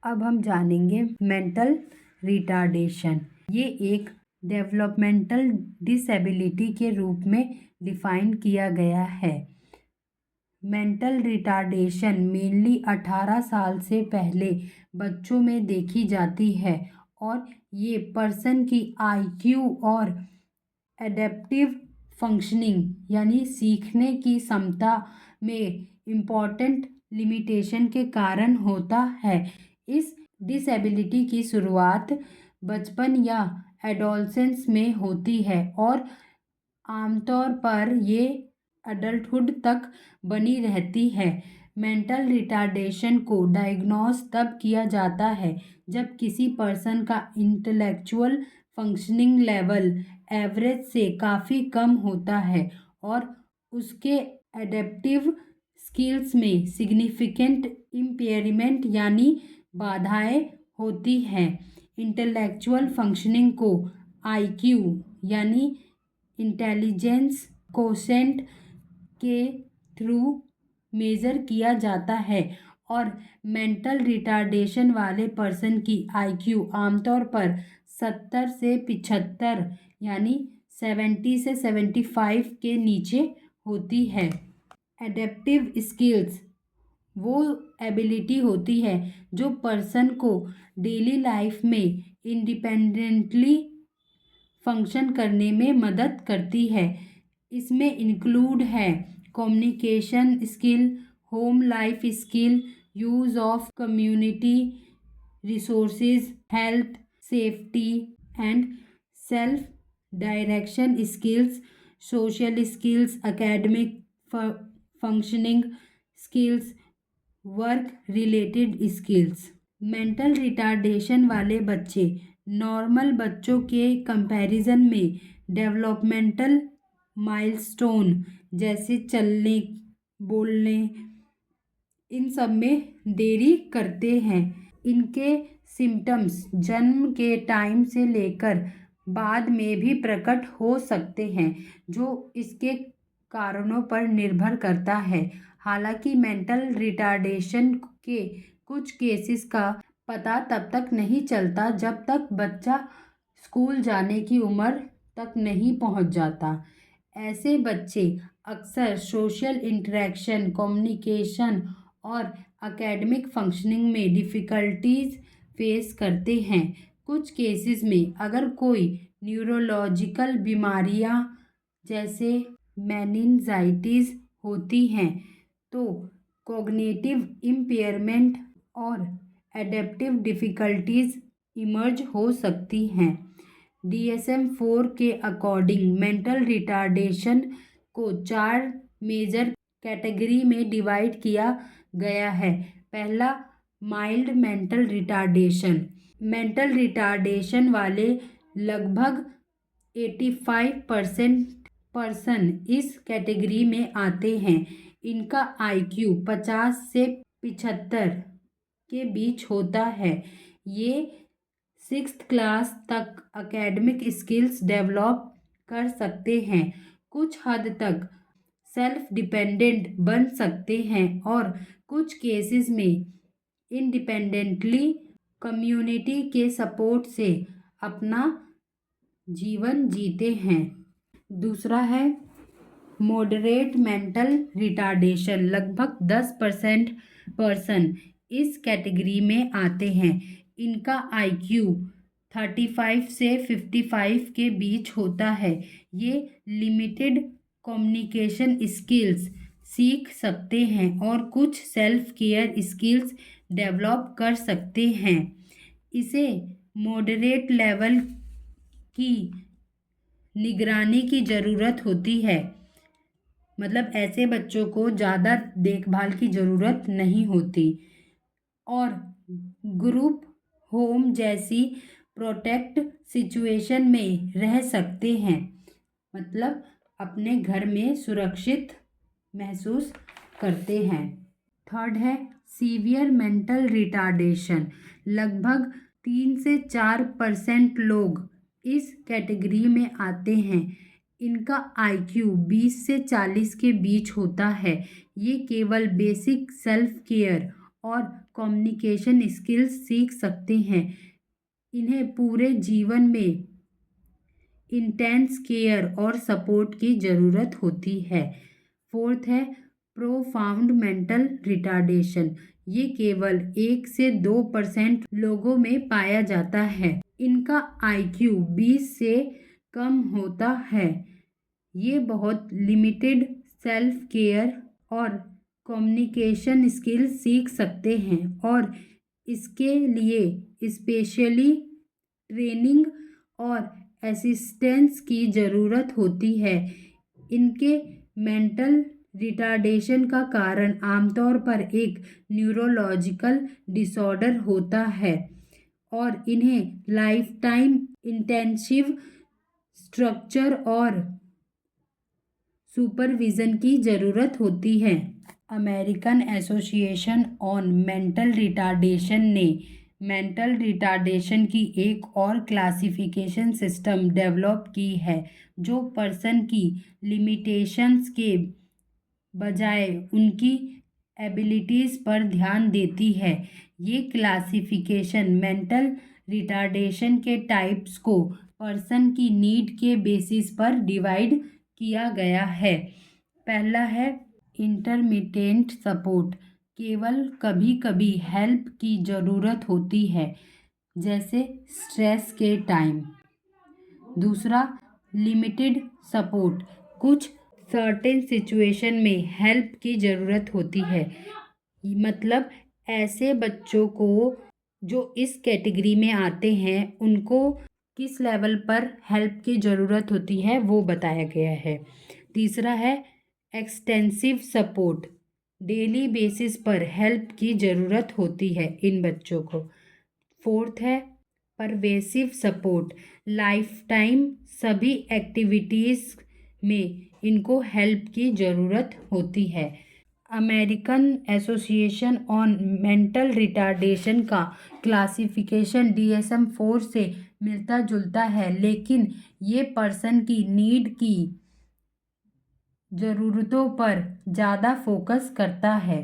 अब हम जानेंगे मेंटल रिटार्डेशन। ये एक डेवलपमेंटल डिसेबिलिटी के रूप में डिफाइन किया गया है। मेंटल रिटार्डेशन मेनली 18 साल से पहले बच्चों में देखी जाती है और ये पर्सन की आईक्यू और एडेप्टिव फंक्शनिंग यानी सीखने की क्षमता में इम्पॉर्टेंट लिमिटेशन के कारण होता है। इस डिसेबिलिटी की शुरुआत बचपन या एडोलसेंस में होती है और आमतौर पर ये अडल्टहुड तक बनी रहती है। मेंटल रिटार्डेशन को डायग्नोस तब किया जाता है जब किसी पर्सन का इंटेलेक्चुअल फंक्शनिंग लेवल एवरेज से काफ़ी कम होता है और उसके एडेप्टिव स्किल्स में सिग्निफिकेंट इम्पेयरमेंट यानी बाधाएं होती हैं। इंटेलेक्चुअल फंक्शनिंग को आईक्यू यानी इंटेलिजेंस कोशेंट के थ्रू मेज़र किया जाता है और मेंटल रिटार्डेशन वाले पर्सन की आईक्यू आमतौर पर 70 से 75 यानी 70 से 75 के नीचे होती है। एडेप्टिव स्किल्स वो एबिलिटी होती है जो पर्सन को डेली लाइफ में इंडिपेंडेंटली फंक्शन करने में मदद करती है। इसमें इंक्लूड है communication skill, home life skill, use of community resources, health, safety and self direction skills, social skills, academic functioning skills, work related skills. Mental retardation वाले बच्चे नॉर्मल बच्चों के कंपैरिजन में डेवलपमेंटल माइलस्टोन जैसे चलने, बोलने, इन सब में देरी करते हैं। इनके सिम्टम्स जन्म के टाइम से लेकर बाद में भी प्रकट हो सकते हैं, जो इसके कारणों पर निर्भर करता है। हालांकि मेंटल रिटार्डेशन के कुछ केसेस का पता तब तक नहीं चलता जब तक बच्चा स्कूल जाने की उम्र तक नहीं पहुंच जाता। ऐसे बच्चे अक्सर सोशल इंटरेक्शन, कम्युनिकेशन और एकेडमिक फंक्शनिंग में डिफ़िकल्टीज फेस करते हैं। कुछ केसेस में अगर कोई न्यूरोलॉजिकल बीमारियां जैसे मेनिंजाइटिस होती हैं तो कॉग्निटिव इम्पेयरमेंट और एडेप्टिव डिफ़िकल्टीज इमर्ज हो सकती हैं। DSM-4 के अकॉर्डिंग मेंटल रिटार्डेशन को 4 मेजर कैटेगरी में डिवाइड किया गया है। पहला, mild mental retardation. Mental retardation वाले लगभग 85% पर्सन इस कैटेगरी में आते हैं। इनका IQ 50 से 75 के बीच होता है। ये 6th क्लास तक एकेडमिक स्किल्स डेवलप कर सकते हैं, कुछ हद तक सेल्फ डिपेंडेंट बन सकते हैं और कुछ केसेस में इंडिपेंडेंटली कम्युनिटी के सपोर्ट से अपना जीवन जीते हैं। दूसरा है मॉडरेट मेंटल रिटार्डेशन। लगभग 10% पर्सन इस कैटेगरी में आते हैं। इनका IQ 35 से 55 के बीच होता है। ये लिमिटेड कम्युनिकेशन स्किल्स सीख सकते हैं और कुछ सेल्फ केयर स्किल्स डेवलप कर सकते हैं। इसे मॉडरेट लेवल की निगरानी की ज़रूरत होती है, मतलब ऐसे बच्चों को ज़्यादा देखभाल की ज़रूरत नहीं होती और ग्रुप होम जैसी प्रोटेक्ट सिचुएशन में रह सकते हैं, मतलब अपने घर में सुरक्षित महसूस करते हैं। थर्ड है सीवियर मेंटल रिटार्डेशन। लगभग 3 से 4% लोग इस कैटेगरी में आते हैं। इनका IQ 20 से 40 के बीच होता है। ये केवल बेसिक सेल्फ केयर और कम्युनिकेशन स्किल्स सीख सकते हैं। इन्हें पूरे जीवन में इंटेंस केयर और सपोर्ट की ज़रूरत होती है। फोर्थ है प्रोफाउंड मेंटल रिटार्डेशन। ये केवल 1 से 2% लोगों में पाया जाता है। इनका IQ 20 से कम होता है। ये बहुत लिमिटेड सेल्फ केयर और कम्युनिकेशन स्किल्स सीख सकते हैं और इसके लिए स्पेशली ट्रेनिंग और असिस्टेंस की ज़रूरत होती है। इनके मेंटल रिटार्डेशन का कारण आमतौर पर एक न्यूरोलॉजिकल डिसऑर्डर होता है और इन्हें लाइफ टाइम इंटेंसिव स्ट्रक्चर और सुपरविज़न की ज़रूरत होती है। American association on mental retardation ने मेंटल रिटार्डेशन की एक और क्लासिफिकेशन सिस्टम डेवलप की है जो पर्सन की लिमिटेशंस के बजाय उनकी एबिलिटीज़ पर ध्यान देती है। ये क्लासिफिकेशन मेंटल रिटार्डेशन के टाइप्स को पर्सन की नीड के बेसिस पर डिवाइड किया गया है। पहला है इंटरमिटेंट सपोर्ट। केवल कभी कभी हेल्प की ज़रूरत होती है, जैसे स्ट्रेस के टाइम। दूसरा लिमिटेड सपोर्ट। कुछ सर्टेन सिचुएशन में हेल्प की ज़रूरत होती है। मतलब ऐसे बच्चों को जो इस कैटेगरी में आते हैं उनको किस लेवल पर हेल्प की ज़रूरत होती है वो बताया गया है। तीसरा है एक्सटेंसिव सपोर्ट। डेली बेसिस पर हेल्प की ज़रूरत होती है इन बच्चों को। फोर्थ है परवेसिव सपोर्ट। लाइफ टाइम सभी एक्टिविटीज़ में इनको हेल्प की ज़रूरत होती है। American association on mental retardation का क्लासिफिकेशन DSM-4 से मिलता जुलता है, लेकिन ये पर्सन की नीड की ज़रूरतों पर ज़्यादा फोकस करता है।